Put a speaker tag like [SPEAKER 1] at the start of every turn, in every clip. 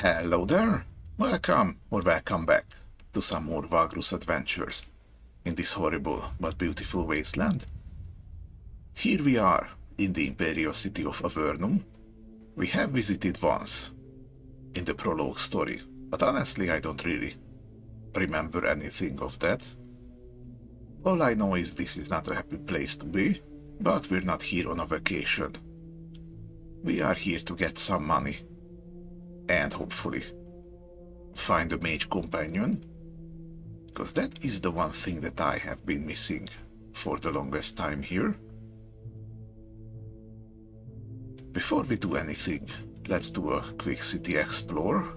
[SPEAKER 1] Hello there! Welcome back to some more Vagrus adventures in this horrible but beautiful wasteland. Here we are in the imperial city of Avernum. We have visited once in the prologue story, but honestly I don't really remember anything of that. All I know is this is not a happy place to be, but we're not here on a vacation. We are here to get some money and hopefully find a mage companion, because that is the one thing that I have been missing for the longest time here. Before we do anything, let's do a quick city explore,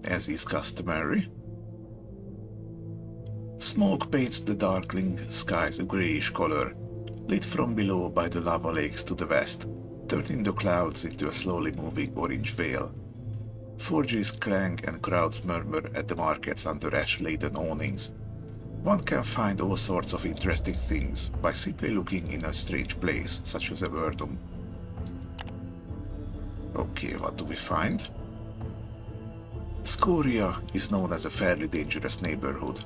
[SPEAKER 1] as is customary. Smoke paints the darkling skies a greyish color, lit from below by the lava lakes to the west, turning the clouds into a slowly moving orange veil. Forges clang and crowds murmur at the markets under ash-laden awnings. One can find all sorts of interesting things by simply looking in a strange place such as Avernum. Okay, what do we find? Scoria is known as a fairly dangerous neighborhood,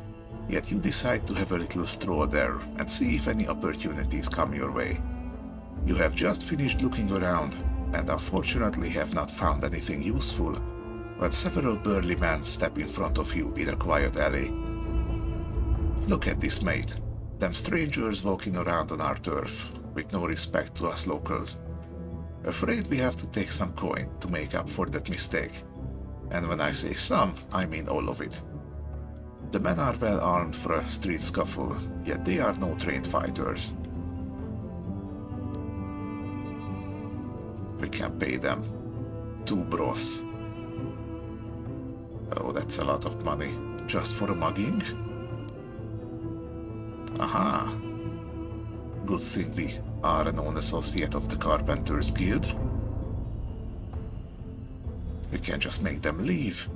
[SPEAKER 1] yet you decide to have a little stroll there and see if any opportunities come your way. You have just finished looking around and unfortunately have not found anything useful when several burly men step in front of you in a quiet alley. Look at this, mate. Them strangers walking around on our turf, with no respect to us locals. Afraid we have to take some coin to make up for that mistake. And when I say some, I mean all of it. The men are well armed for a street scuffle, yet they are no trained fighters. We can pay them 2 bros. Oh, that's a lot of money. Just for a mugging? Aha! Good thing we are a known associate of the Carpenters Guild. We can just make them leave.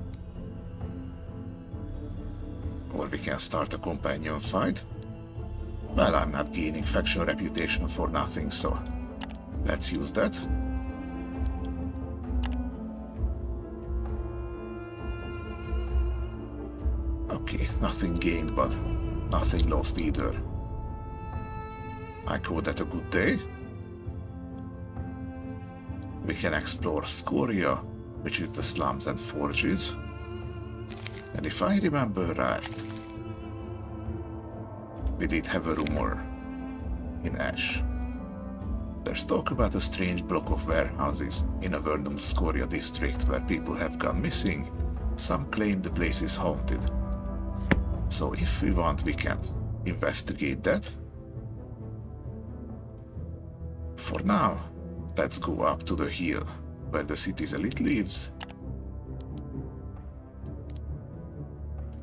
[SPEAKER 1] Or we can start a companion fight. Well, I'm not gaining faction reputation for nothing, so let's use that. Okay, nothing gained, but nothing lost either. I call that a good day. We can explore Scoria, which is the slums and forges. And if I remember right, we did have a rumor in Ash. There's talk about a strange block of warehouses in Avernum's Scoria district where people have gone missing. Some claim the place is haunted. So if we want, we can investigate that. For now, let's go up to the hill where the city's elite lives.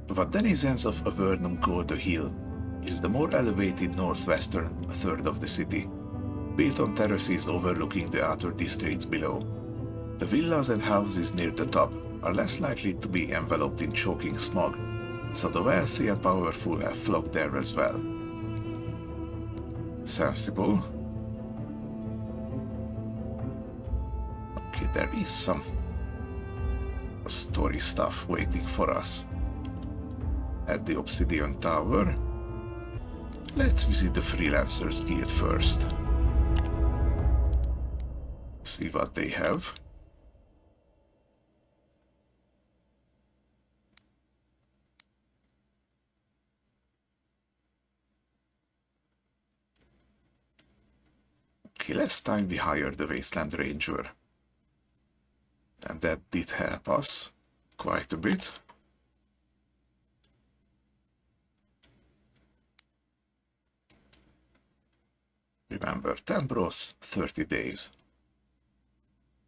[SPEAKER 1] What denizens of Avernum call the hill is the more elevated northwestern third of the city, built on terraces overlooking the outer districts below. The villas and houses near the top are less likely to be enveloped in choking smog, so the wealthy and powerful have flocked there as well. Sensible. Okay, there is some story stuff waiting for us at the Obsidian Tower. Let's visit the Freelancers Guild first. See what they have. Okay, last time we hired the Wasteland Ranger, and that did help us quite a bit. Remember, 10 bros, 30 days.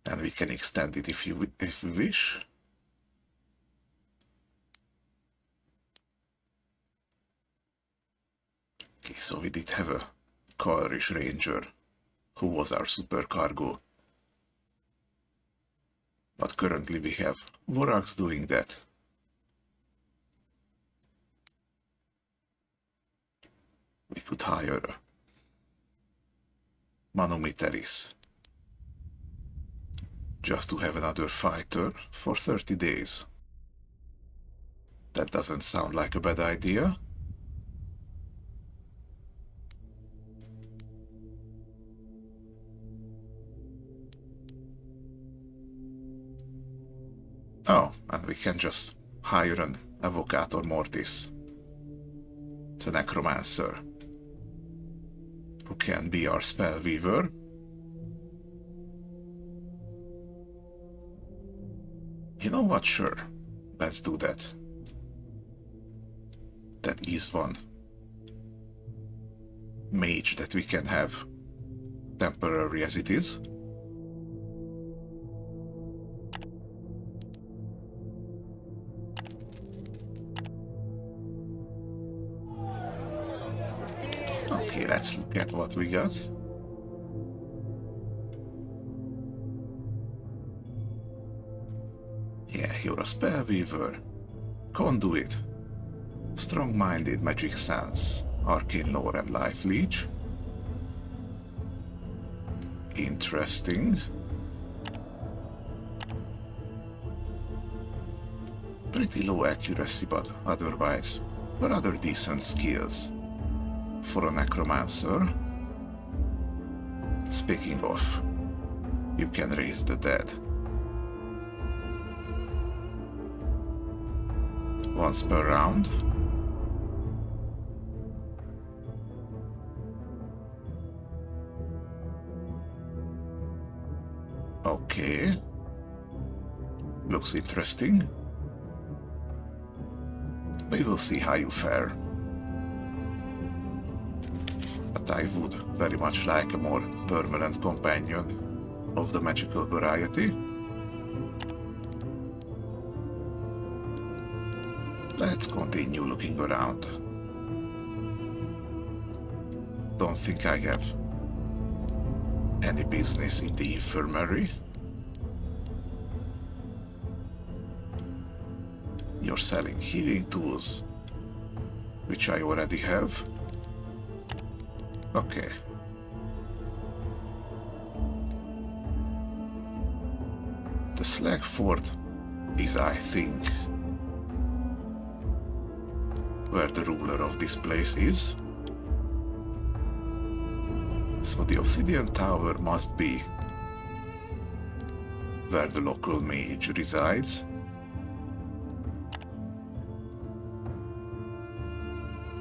[SPEAKER 1] And we can extend it if we wish. Okay, so we did have a Colorish Ranger who was our supercargo. But currently we have Vorax doing that. We could hire a Manometeris. just to have another fighter for 30 days. That doesn't sound like a bad idea. Oh, and we can just hire an Evocator Mortis. It's a necromancer who can be our spell weaver. You know what? Sure, let's do that. That is one mage that we can have, temporary as it is. Okay, let's look at what we got. Yeah, you're a spell weaver, conduit, strong-minded magic sense, arcane lore and life leech. Interesting. Pretty low accuracy, but otherwise rather decent skills for a necromancer. Speaking of, you can raise the dead. Once per round. Okay. Looks interesting. We will see how you fare. But I would very much like a more permanent companion of the magical variety. Let's continue looking around. Don't think I have any business in the infirmary. You're selling healing tools, which I already have. Okay. The Slagfort is, I think, where the ruler of this place is. So the Obsidian Tower must be where the local mage resides.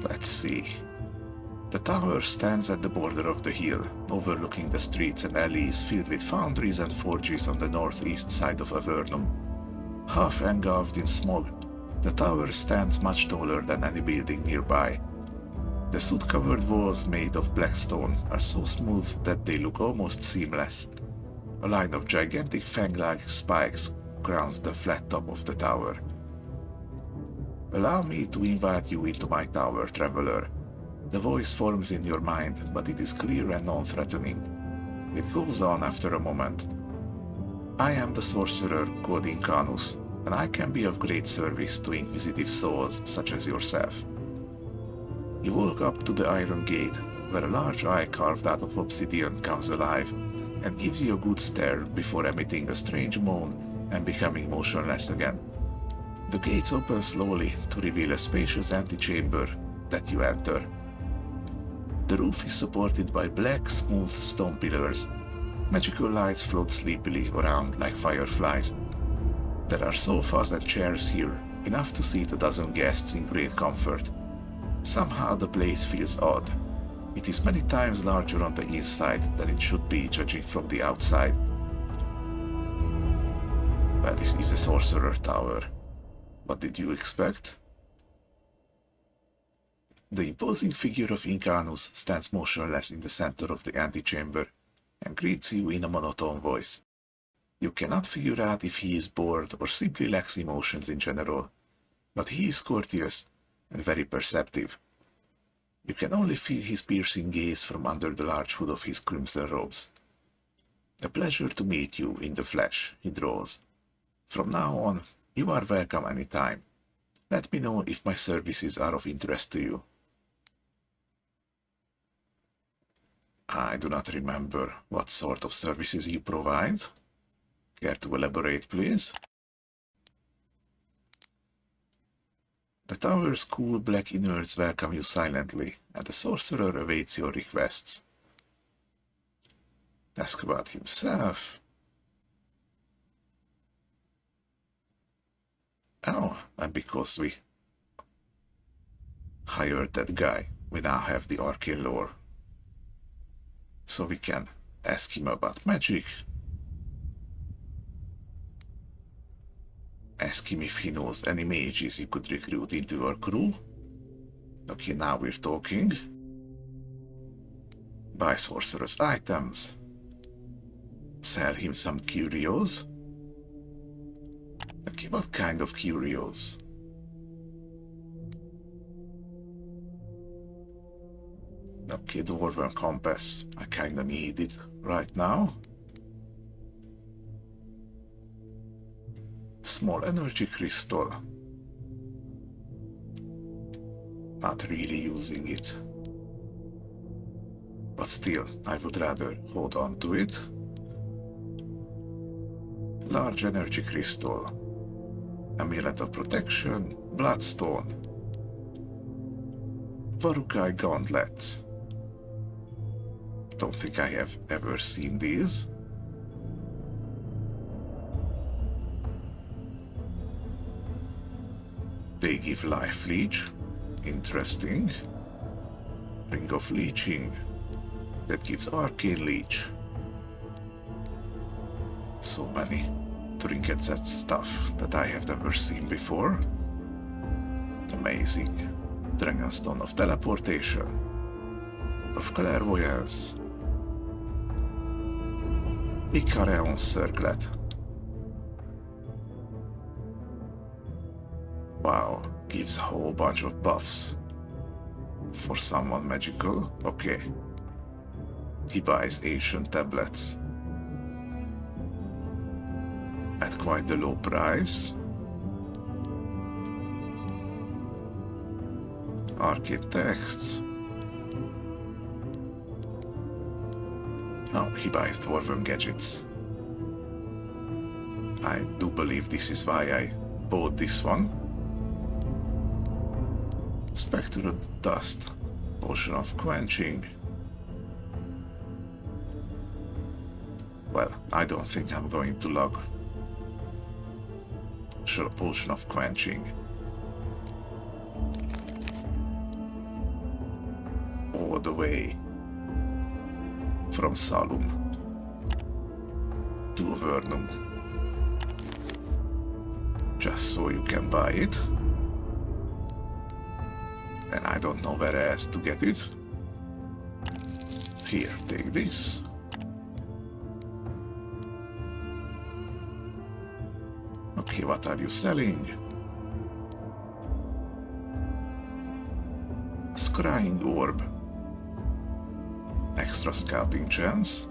[SPEAKER 1] Let's see. The tower stands at the border of the hill, overlooking the streets and alleys filled with foundries and forges on the northeast side of Avernum. Half engulfed in smog, the tower stands much taller than any building nearby. The soot-covered walls made of black stone are so smooth that they look almost seamless. A line of gigantic fang-like spikes crowns the flat top of the tower. Allow me to invite you into my tower, traveler. The voice forms in your mind, but it is clear and non-threatening. It goes on after a moment. I am the sorcerer called Incanus, and I can be of great service to inquisitive souls such as yourself. You walk up to the iron gate, where a large eye carved out of obsidian comes alive, and gives you a good stare before emitting a strange moan and becoming motionless again. The gates open slowly to reveal a spacious antechamber that you enter. The roof is supported by black, smooth stone pillars. Magical lights float sleepily around like fireflies. There are sofas and chairs here, enough to seat a dozen guests in great comfort. Somehow the place feels odd. It is many times larger on the inside than it should be, judging from the outside. Well, this is a sorcerer tower. What did you expect? The imposing figure of Incanus stands motionless in the center of the antechamber and greets you in a monotone voice. You cannot figure out if he is bored or simply lacks emotions in general, but he is courteous and very perceptive. You can only feel his piercing gaze from under the large hood of his crimson robes. A pleasure to meet you in the flesh, he draws. From now on, you are welcome anytime. Let me know if my services are of interest to you. I do not remember what sort of services you provide. Care to elaborate, please? The tower's cool black innards welcome you silently, and the sorcerer awaits your requests. Ask about himself. Oh, and because we hired that guy, we now have the arcane lore. So we can ask him about magic. Ask him if he knows any mages you could recruit into our crew. Okay, now we're talking. Buy sorcerer's items. Sell him some curios. Okay, what kind of curios? Okay, Dwarven compass. I kinda need it right now. Small energy crystal. Not really using it. But still, I would rather hold on to it. Large energy crystal. Amulet of protection. Bloodstone. Varukai gauntlets. Don't think I have ever seen these. They give life leech. Interesting. Ring of leeching. That gives arcane leech. So many trinkets and stuff that I have never seen before. Amazing. Dragonstone of teleportation. Of clairvoyance. Icareon circlet. Wow, gives a whole bunch of buffs. For someone magical, okay. He buys ancient tablets. At quite the low price. Arcane texts. Oh, he buys Dwarven gadgets. I do believe this is why I bought this one. Spectral dust. Potion of quenching. Well, I don't think I'm going to log. Sure, potion of quenching. All the way from Salum to Avernum. Just so you can buy it. And I don't know where else to get it. Here, take this. Okay, what are you selling? Scrying orb. Extra scouting chance.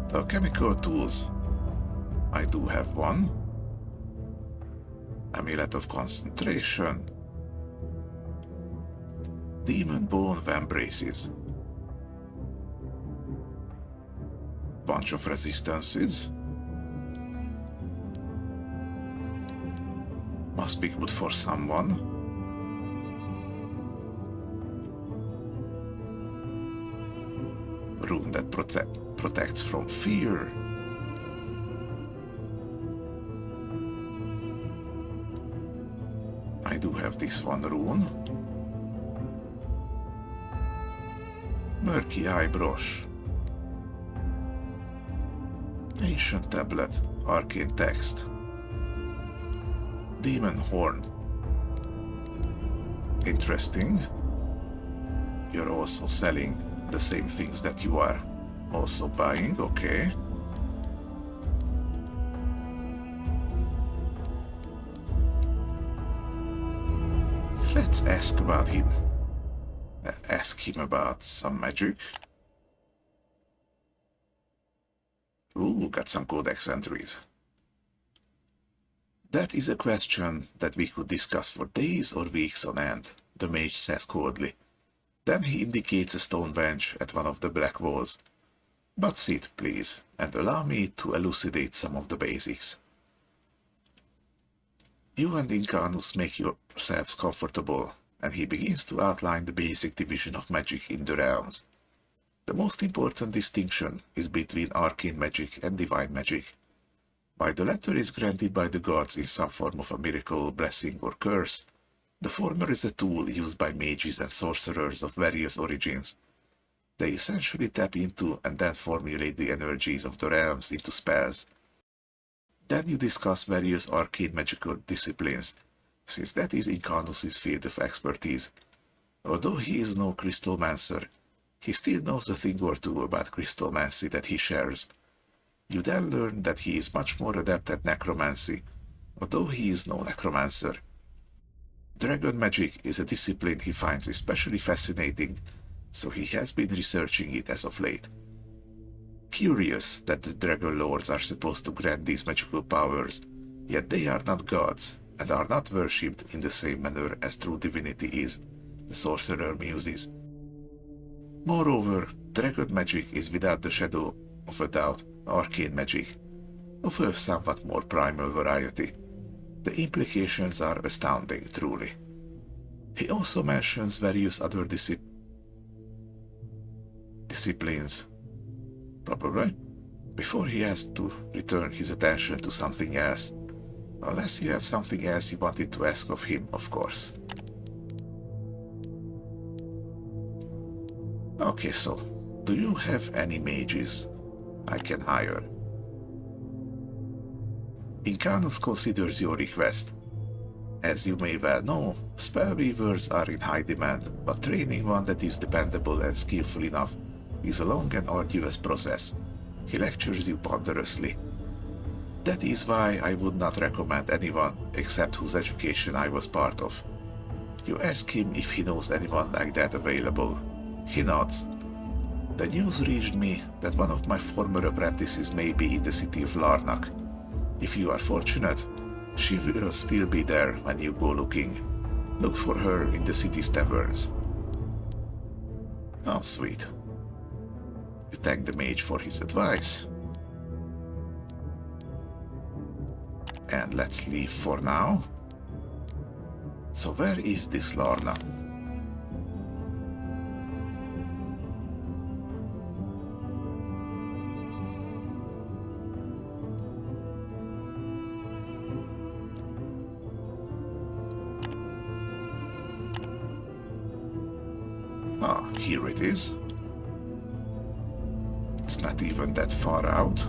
[SPEAKER 1] The chemical tools. I do have one. Amulet of concentration. Demon bone vambraces. Bunch of resistances. Must be good for someone. Rune that protects from fear. I do have this one rune. Murky eye brush. Ancient tablet. Arcane text. Demon horn. Interesting. You're also selling the same things that you are also buying, okay. Let's ask about him. Ask him about some magic. Ooh, got some codex entries. That is a question that we could discuss for days or weeks on end, the mage says coldly. Then he indicates a stone bench at one of the black walls. But sit, please, and allow me to elucidate some of the basics. You and Incanus make yourselves comfortable, and he begins to outline the basic division of magic in the realms. The most important distinction is between arcane magic and divine magic. While the latter is granted by the gods in some form of a miracle, blessing, or curse, the former is a tool used by mages and sorcerers of various origins. They essentially tap into and then formulate the energies of the realms into spells. Then you discuss various arcane magical disciplines, since that is Incanus' field of expertise. Although he is no crystalmancer, he still knows a thing or two about crystalmancy that he shares. You then learn that he is much more adept at necromancy, although he is no necromancer. Dragon magic is a discipline he finds especially fascinating, so he has been researching it as of late. Curious that the Dragon Lords are supposed to grant these magical powers, yet they are not gods, and are not worshipped in the same manner as true divinity is, the sorcerer muses. Moreover, dragon magic is without the shadow of a doubt arcane magic, of a somewhat more primal variety. The implications are astounding, truly. He also mentions various other disciplines, probably, before he has to return his attention to something else. Unless you have something else you wanted to ask of him, of course. Okay, so, do you have any mages I can hire? Incanus considers your request. As you may well know, spellweavers are in high demand, but training one that is dependable and skillful enough is a long and arduous process. He lectures you ponderously. That is why I would not recommend anyone except whose education I was part of. You ask him if he knows anyone like that available. He nods. The news reached me that one of my former apprentices may be in the city of Larnak. If you are fortunate, she will still be there when you go looking. Look for her in the city's taverns. Oh, sweet. You thank the mage for his advice. And let's leave for now. So where is this Lorna? Ah, here it is. It's not even that far out.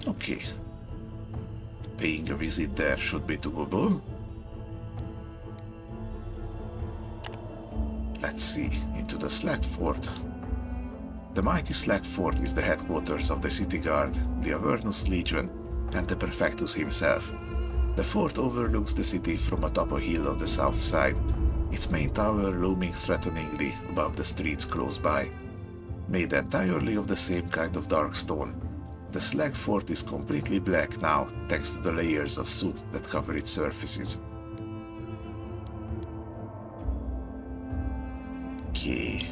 [SPEAKER 1] Okay. Paying a visit there should be doable. Let's see, into the Slagfort. The mighty Slagfort is the headquarters of the city guard, the Avernus Legion, and the Prefectus himself. The fort overlooks the city from atop a hill on the south side, its main tower looming threateningly above the streets close by. Made entirely of the same kind of dark stone, the Slagfort is completely black now thanks to the layers of soot that cover its surfaces. Okay.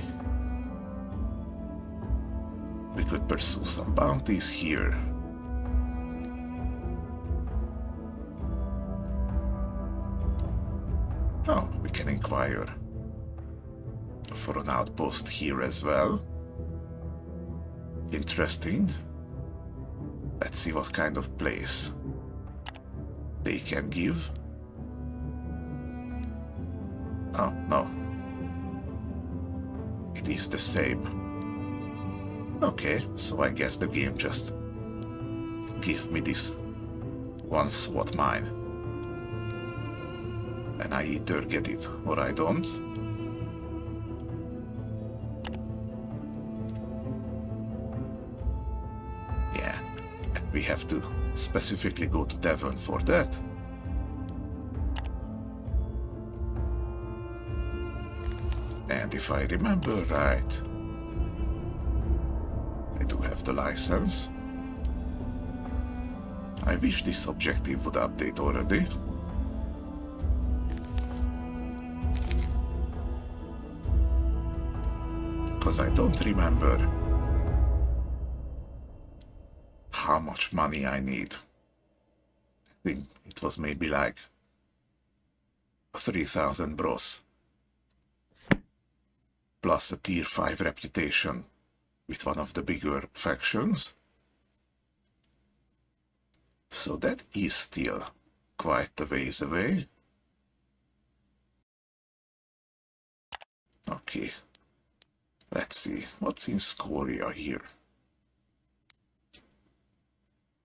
[SPEAKER 1] We could pursue some bounties here. Oh, we can inquire for an outpost here as well. Interesting. Let's see what kind of place they can give. Oh, no. It is the same. Okay, so I guess the game just give me this one slot mine. And I either get it or I don't. Yeah, and we have to specifically go to Devon for that. And if I remember right, I do have the license. I wish this objective would update already. because I don't remember how much money I need. I think it was maybe like 3,000 bros, plus a tier 5 reputation with one of the bigger factions. So that is still quite a ways away. Okay, let's see, what's in Scoria here?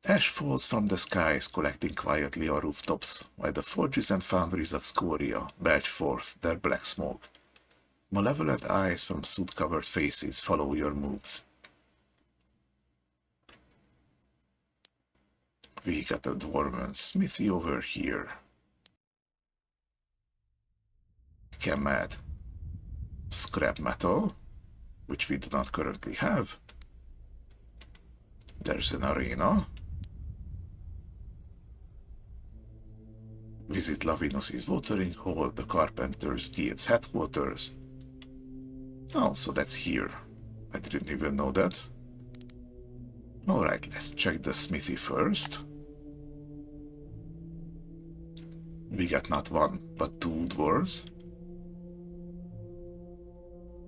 [SPEAKER 1] Ash falls from the skies, collecting quietly on rooftops, while the forges and foundries of Scoria belch forth their black smoke. Malevolent eyes from soot-covered faces follow your moves. We got a Dwarven Smithy over here. Can add scrap metal, which we do not currently have. There's an arena. Visit Lavinus's watering hole, the Carpenters Guild's headquarters. Oh, so that's here. I didn't even know that. Alright, let's check the smithy first. We got not one, but two dwarves.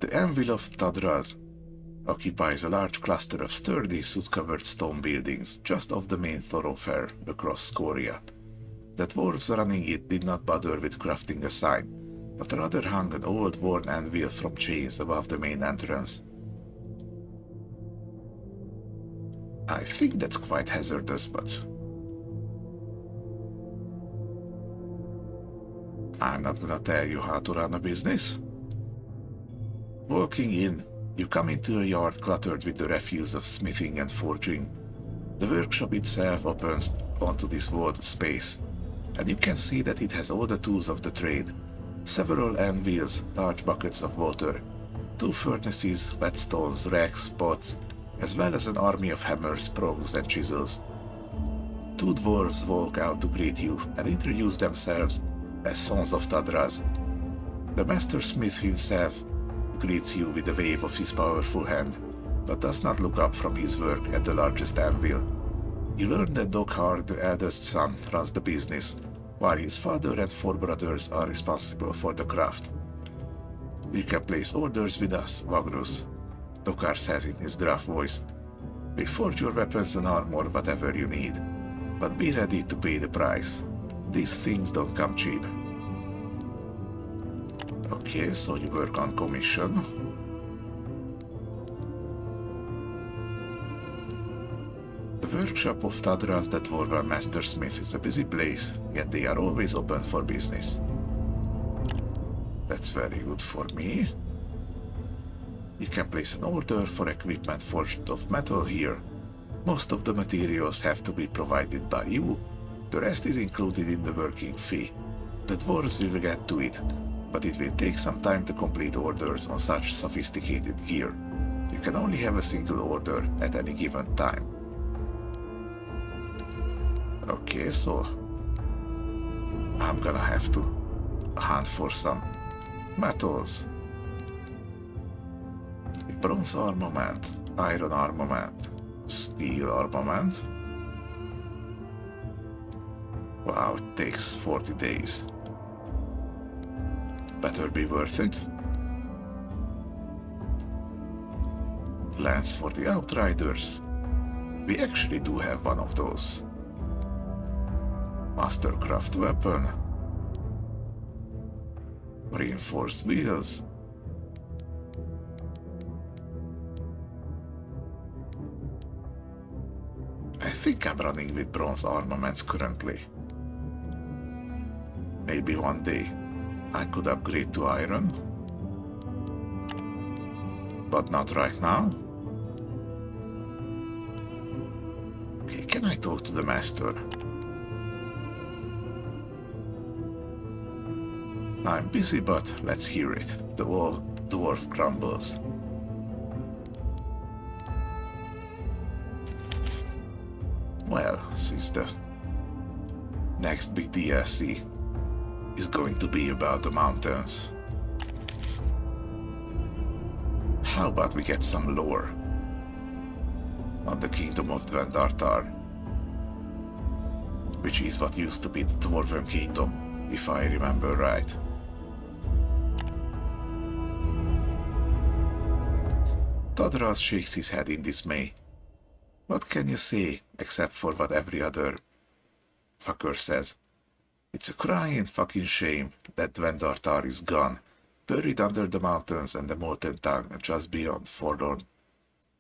[SPEAKER 1] The Anvil of Tadraz occupies a large cluster of sturdy, soot-covered stone buildings just off the main thoroughfare across Scoria. The dwarves running it did not bother with crafting a sign, but rather hung an old worn anvil from chains above the main entrance. I think that's quite hazardous, but I'm not gonna tell you how to run a business. Walking in, you come into a yard cluttered with the refuse of smithing and forging. The workshop itself opens onto this walled space, and you can see that it has all the tools of the trade. Several anvils, large buckets of water, 2 furnaces, whetstones, racks, pots, as well as an army of hammers, prongs and chisels. 2 dwarves walk out to greet you and introduce themselves as Sons of Tadraz. The master smith himself greets you with a wave of his powerful hand, but does not look up from his work at the largest anvil. You learn that Doghar, the eldest son, runs the business, while his father and 4 brothers are responsible for the craft. You can place orders with us, Vagrus, Doghar says in his gruff voice. We forge your weapons and armor, whatever you need, but be ready to pay the price. These things don't come cheap. Okay, so you work on commission. The workshop of Tadraz the Dwarven Mastersmith is a busy place, yet they are always open for business. That's very good for me. You can place an order for equipment forged of metal here. Most of the materials have to be provided by you. The rest is included in the working fee. The dwarves will get to it, but it will take some time to complete orders on such sophisticated gear. You can only have a single order at any given time. Okay, so I'm gonna have to hunt for some metals. Bronze armament, iron armament, steel armament. Wow, it takes 40 days. Better be worth it. Lance for the Outriders. We actually do have one of those. Mastercraft weapon. Reinforced wheels. I think I'm running with bronze armaments currently. Maybe one day I could upgrade to iron, but not right now. Okay, can I talk to the master? I'm busy, but let's hear it. The dwarf grumbles. Well, since the next big DLC is going to be about the mountains, How about we get some lore on the kingdom of Dvendartar, which is what used to be the Dwarven kingdom, if I remember right. Todras shakes his head in dismay. What can you say, except for what every other fucker says? It's a crying fucking shame that Dvendartar is gone, buried under the mountains and the molten tongue just beyond forlorn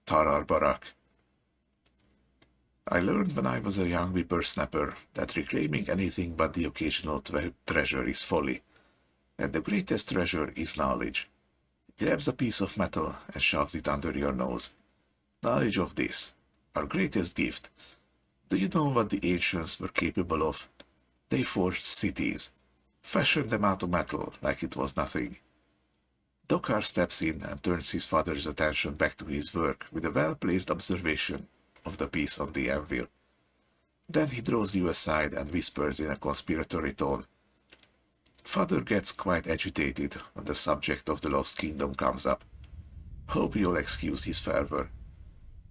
[SPEAKER 1] Tarar Barak. I learned when I was a young whippersnapper that reclaiming anything but the occasional treasure is folly, and the greatest treasure is knowledge. He grabs a piece of metal and shoves it under your nose. Knowledge of this, our greatest gift. Do you know what the ancients were capable of? They forged cities, fashioned them out of metal like it was nothing. Dokar steps in and turns his father's attention back to his work with a well-placed observation of the piece on the anvil. Then he draws you aside and whispers in a conspiratory tone. Father gets quite agitated when the subject of the Lost Kingdom comes up. Hope you'll excuse his fervor.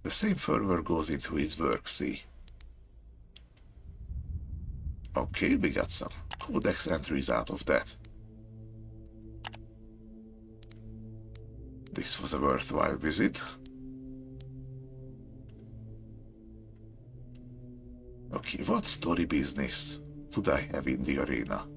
[SPEAKER 1] The same fervor goes into his work, see? Okay, we got some codex entries out of that. This was a worthwhile visit. Okay, what story business would I have in the arena?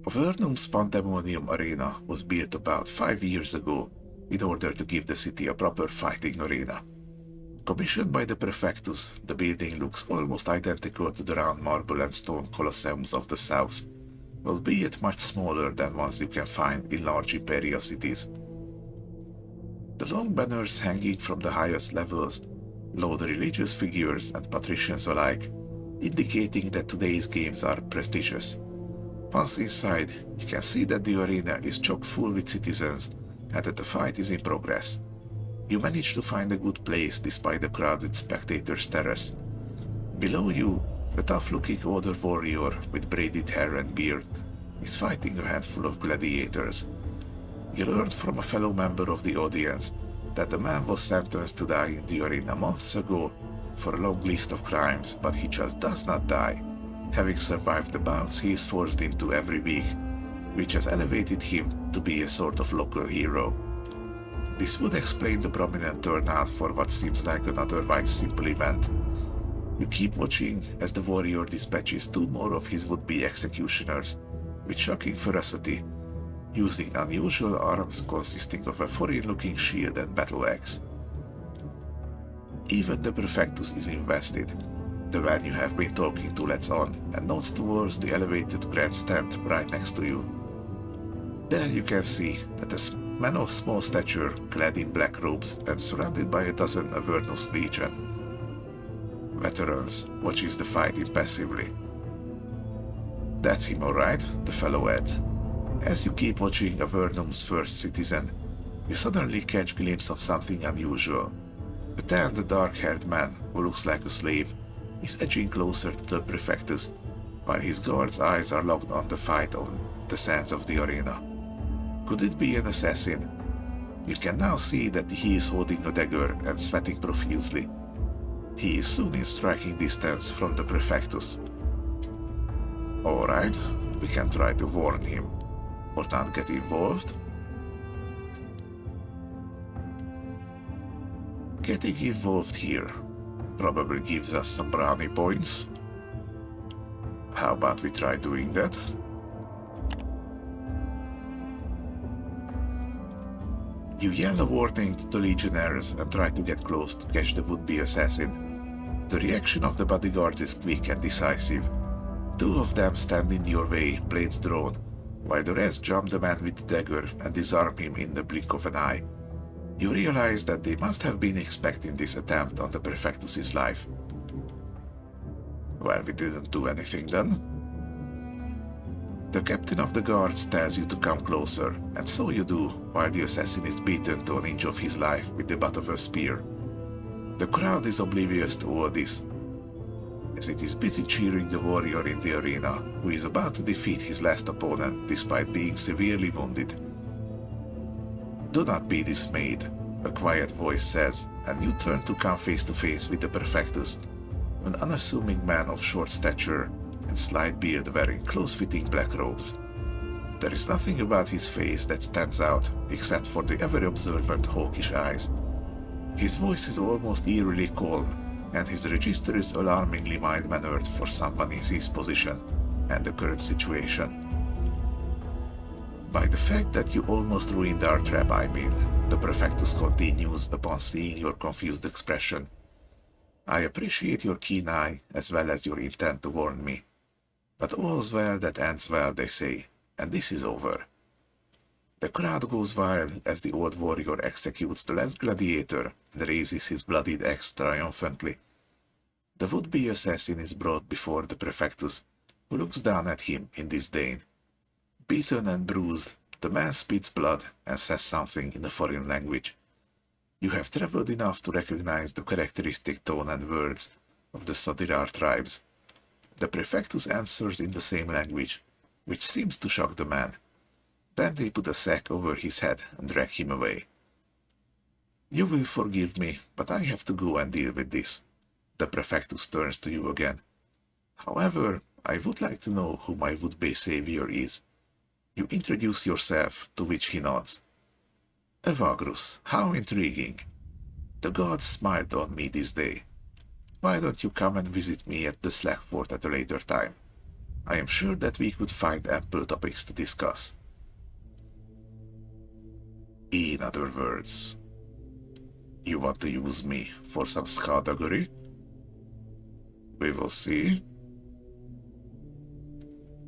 [SPEAKER 1] Avernum's Pandemonium Arena was built about 5 years ago in order to give the city a proper fighting arena. Commissioned by the Prefectus, the building looks almost identical to the round marble and stone colosseums of the south, albeit much smaller than ones you can find in large imperial cities. The long banners hanging from the highest levels load religious figures and patricians alike, indicating that today's games are prestigious. Once inside, you can see that the arena is chock full with citizens and that the fight is in progress. You manage to find a good place despite the crowded spectators' terrace. Below you, a tough-looking older warrior with braided hair and beard is fighting a handful of gladiators. You learned from a fellow member of the audience that the man was sentenced to die in the arena months ago for a long list of crimes, but he just does not die, having survived the bouts he is forced into every week, which has elevated him to be a sort of local hero. This would explain the prominent turnout for what seems like an otherwise simple event. You keep watching as the warrior dispatches 2 more of his would-be executioners, with shocking ferocity, using unusual arms consisting of a foreign-looking shield and battle axe. Even the Prefectus is invested. The man you have been talking to lets on and nods towards the elevated grandstand right next to you. There you can see that a man of small stature, clad in black robes and surrounded by a dozen Avernus Legion veterans, watches the fight impassively. That's him, alright, the fellow adds. As you keep watching Avernum's first citizen, you suddenly catch a glimpse of something unusual. A tanned, dark-haired man who looks like a slave is edging closer to the Prefectus, while his guard's eyes are locked on the fight on the sands of the arena. Could it be an assassin? You can now see that he is holding a dagger and sweating profusely. He is soon in striking distance from the Prefectus. Alright, we can try to warn him, or not get involved. Getting involved here probably gives us some brownie points. How about we try doing that? You yell a warning to the legionnaires and try to get close to catch the would-be assassin. The reaction of the bodyguards is quick and decisive. 2 of them stand in your way, blades drawn, while the rest jump the man with the dagger and disarm him in the blink of an eye. You realize that they must have been expecting this attempt on the Prefectus's life. Well, we didn't do anything then. The captain of the guards tells you to come closer, and so you do, while the assassin is beaten to an inch of his life with the butt of a spear. The crowd is oblivious to all this, as it is busy cheering the warrior in the arena, who is about to defeat his last opponent despite being severely wounded. "Do not be dismayed," a quiet voice says, and you turn to come face to face with the Prefectus, an unassuming man of short stature and slight beard wearing close-fitting black robes. There is nothing about his face that stands out, except for the ever-observant hawkish eyes. His voice is almost eerily calm, and his register is alarmingly mild-mannered for someone in his position and the current situation. "By the fact that you almost ruined our trap, I mean," the Prefectus continues upon seeing your confused expression. "I appreciate your keen eye as well as your intent to warn me. But all's well that ends well, they say, and this is over." The crowd goes wild as the old warrior executes the last gladiator and raises his bloodied axe triumphantly. The would-be assassin is brought before the Prefectus, who looks down at him in disdain. Beaten and bruised, the man spits blood and says something in a foreign language. You have traveled enough to recognize the characteristic tone and words of the Sadirar tribes. The Prefectus answers in the same language, which seems to shock the man. Then they put a sack over his head and drag him away. "You will forgive me, but I have to go and deal with this." The Prefectus turns to you again. "However, I would like to know who my would-be savior is." You introduce yourself, to which he nods. "A Vagrus, how intriguing. The gods smiled on me this day. Why don't you come and visit me at the Slagfort at a later time? I am sure that we could find ample topics to discuss." In other words, you want to use me for some skullduggery? We will see.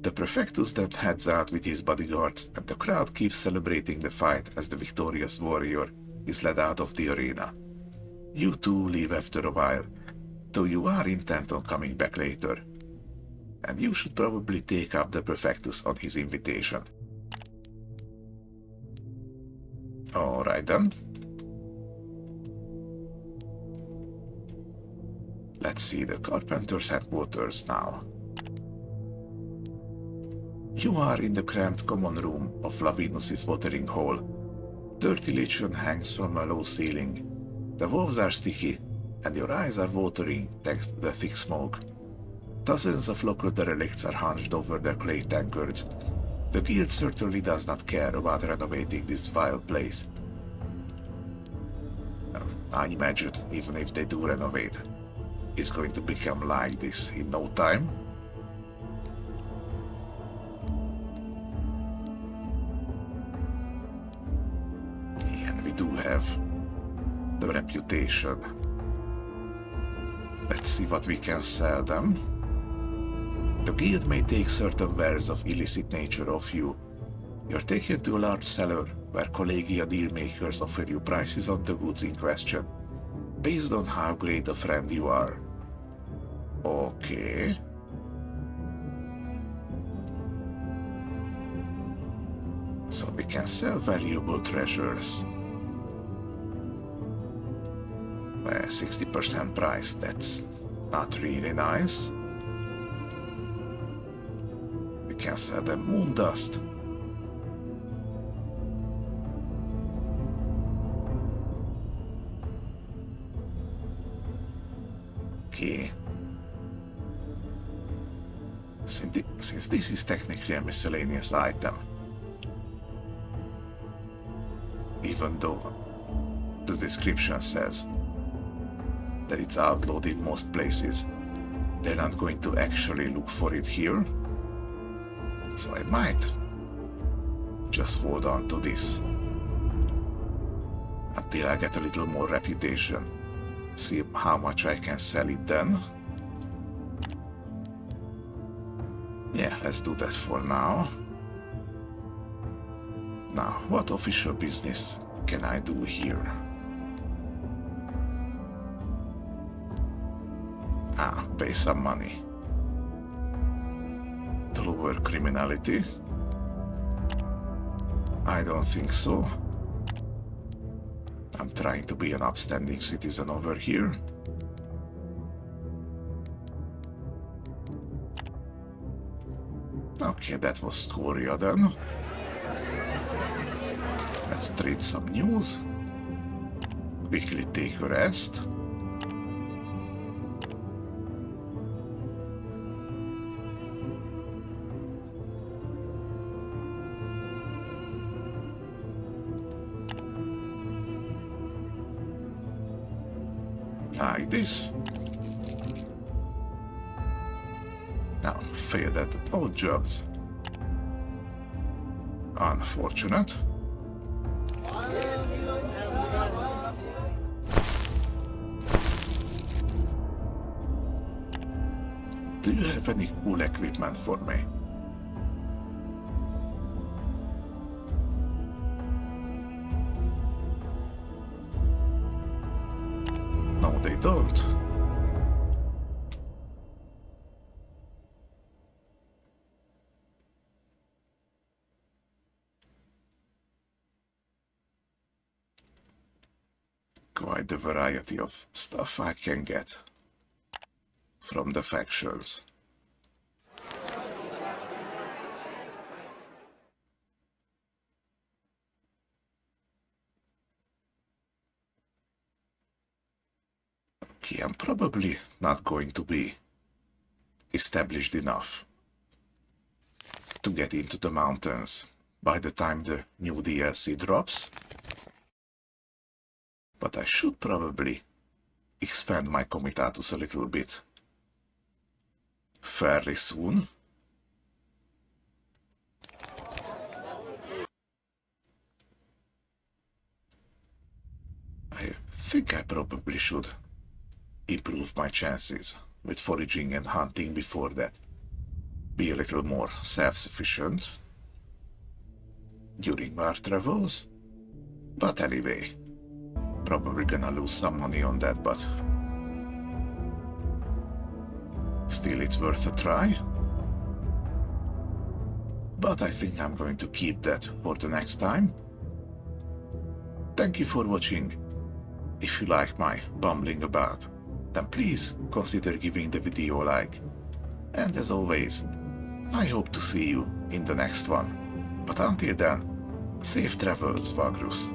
[SPEAKER 1] The Prefectus then heads out with his bodyguards, and the crowd keeps celebrating the fight as the victorious warrior is led out of the arena. You too leave after a while, though you are intent on coming back later. And you should probably take up the Prefectus on his invitation. Alright then. Let's see the Carpenters' headquarters now. You are in the cramped common room of Lavinus's watering hole. Dirty lichen hangs from a low ceiling. The walls are sticky, and your eyes are watering thanks to the thick smoke. Dozens of local derelicts are hunched over their clay tankards. The guild certainly does not care about renovating this vile place. I imagine, even if they do renovate, it's going to become like this in no time. And we do have the reputation. Let's see what we can sell them. The guild may take certain wares of illicit nature off you. You're taken to a large cellar where collegia dealmakers offer you prices on the goods in question, based on how great a friend you are. Okay. So we can sell valuable treasures. 60% price, that's not really nice. We can sell them moon dust. Okay. Since this is technically a miscellaneous item, even though the description says that it's outlawed in most places, they're not going to actually look for it here. So I might just hold on to this until I get a little more reputation. See how much I can sell it then. Yeah, let's do that for now. Now, what official business can I do here? Pay some money to lower criminality? I don't think so. I'm trying to be an upstanding citizen over here. Okay, that was Scoria then. Let's trade some news. Quickly take a rest. Like this. Now, failed at all jobs. Unfortunate. Do you have any cool equipment for me? No, they don't. Quite the variety of stuff I can get from the factions. Okay, I'm probably not going to be established enough to get into the mountains by the time the new DLC drops. But I should probably expand my comitatus a little bit fairly soon. I think I probably should improve my chances with foraging and hunting before that. Be a little more self-sufficient during our travels. But anyway, probably gonna lose some money on that, but still it's worth a try. But I think I'm going to keep that for the next time. Thank you for watching. If you like my bumbling about, then please consider giving the video a like. And as always, I hope to see you in the next one. But until then, safe travels, Vagrus.